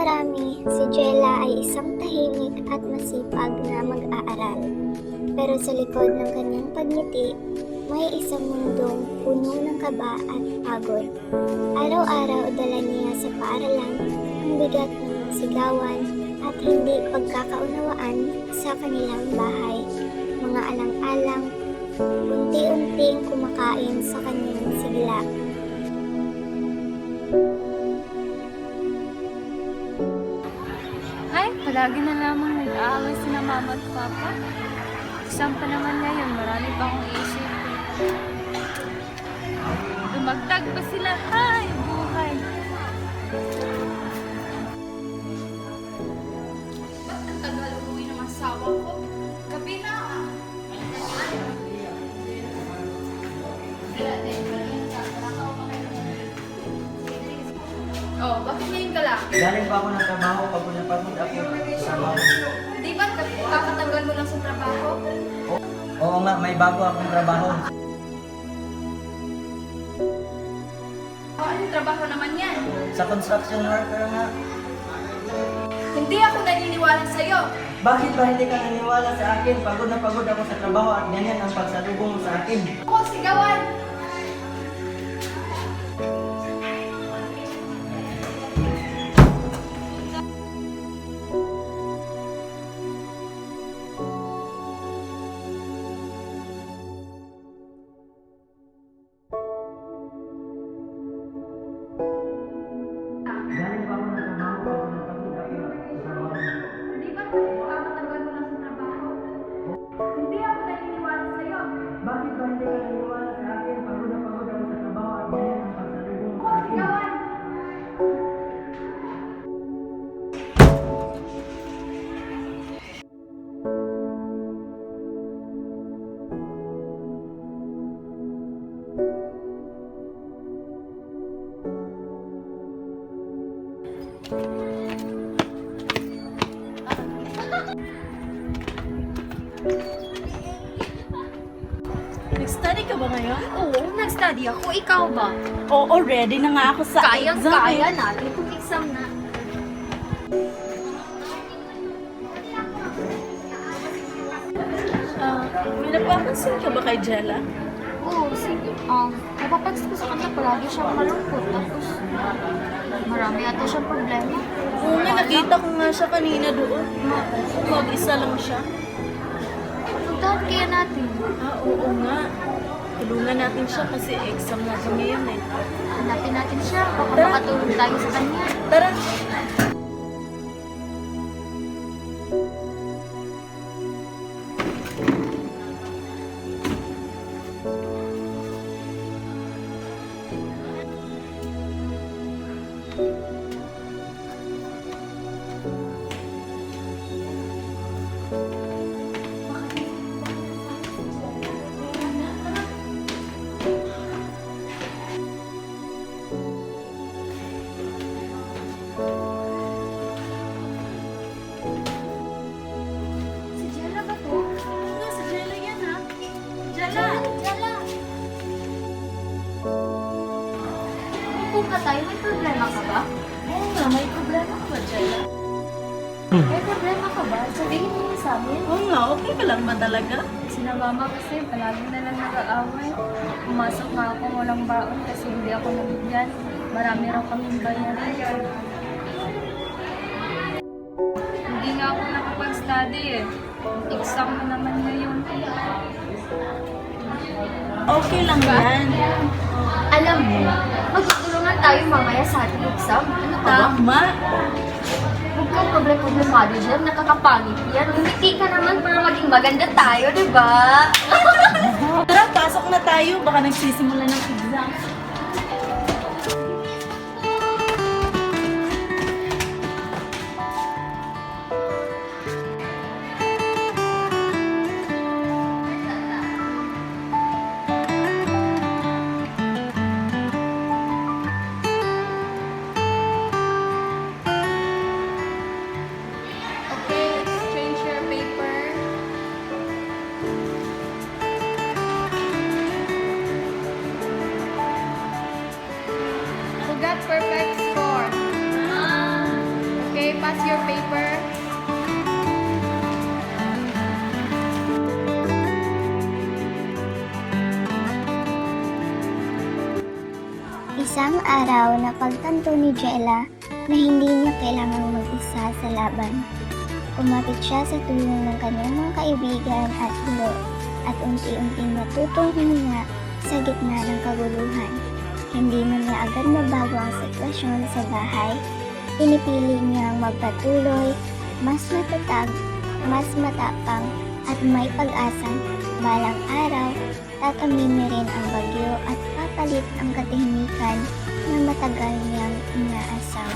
marami, si Jella ay isang tahimik at masipag na mag-aaral. Pero sa likod ng kanyang pagngiti, may isang mundong puno ng kaba at pagod. Araw-araw dala niya sa paaralan ang bigat ng mga sigawan at hindi pagkakaunawaan sa kanilang bahay. Mga alang-alang, unti-unting kumakain sa kanyang sigla. Ay, palagi na lamang nag-aaway sina mama at papa. Isang pa naman ngayon, marami pa akong isip. Dumagdag pa sila. Ay, buhay. Ba't ang tagal umuwi ng asawa ko? Gabi na. Oh, bakit ngayon ka lang? Galing pa ako ng trabaho, pagod na pagod ako sa mga... Di ba kakatanggal mo lang sa trabaho? Oo nga, may bago akong trabaho. Anong trabaho naman yan? Sa construction worker nga. Hindi ako naniniwala sa'yo. Bakit ba hindi ka naniwala sa akin? Pagod na pagod ako sa trabaho at ganyan ang pagsalubong mo sa akin. Ako sigawan. Galing pa ako ng trabaho, pagod na pagod ako sa mga... Di ba kakatanggal mo lang sa trabaho? Hindi ako naniniwala sa'yo. Bakit ba hindi ka naniwala sa akin? Pagod na pagod ako sa trabaho at ganyan ang pagsalubong mo Ako sa akin. sigawan. Nag-study ka ba ngayon? Oo, nag-study ako. Ikaw ba? Oo, ready na nga ako sa exam. Kayang-kaya natin kung exam na. May napapansin ka ba kay Jella? Oo, sige. Napapansin ko sa kanya palagi siyang malungkot. Tapos, marami ata siyang problema. Oo nga, nakita ko nga siya kanina doon. Mag-isa lang siya. Puntahan kaya natin. Oo nga. Tulungan natin siya kasi exam natin ngayon eh. Hanapin natin siya. Baka Tara. makatulong tayo sa kanya. Tara! Si Jella ba to? Oo nga, si Jella yan ha. Jella! Jella! Upo ka tayo. May problema ka ba? Oo nga, may problema ka ba, Jella? May problema ka ba? Sabihin mo niya sa amin. Oo nga, okay ka lang ba talaga? Sina mama kasi palagi na lang nag-aaway. Pumasok nga ako walang baon kasi hindi ako nabigyan. Marami raw kaming bayaran. Hindi nga ako nakapag-study eh. Exam na naman ngayon. Okay lang yan. Alam mo, magtutulungan tayo mamaya sa ating exam. Ano ka? Tama. Huwag kang problem-problemado dyan. Nakakapangit yan. Umiti ka naman para maging maganda tayo, di ba? Tara, pasok na tayo. Baka nagsisimula ng exam. Okay, exchange your paper. Isang araw na pagtanto ni Jella na hindi niya kailangang mag-isa sa laban. Kumapit siya sa tulong ng kanyang mga kaibigan at guro at unti-unting natutong huminga sa gitna ng kaguluhan. Hindi man niya agad mabago ang sitwasyon sa bahay, pinipili niyang magpatuloy, mas matatag, mas matapang at may pag-asang balang araw tatamin niya rin ang bagyo at papalit ang katahimikan na matagal niyang inaasam.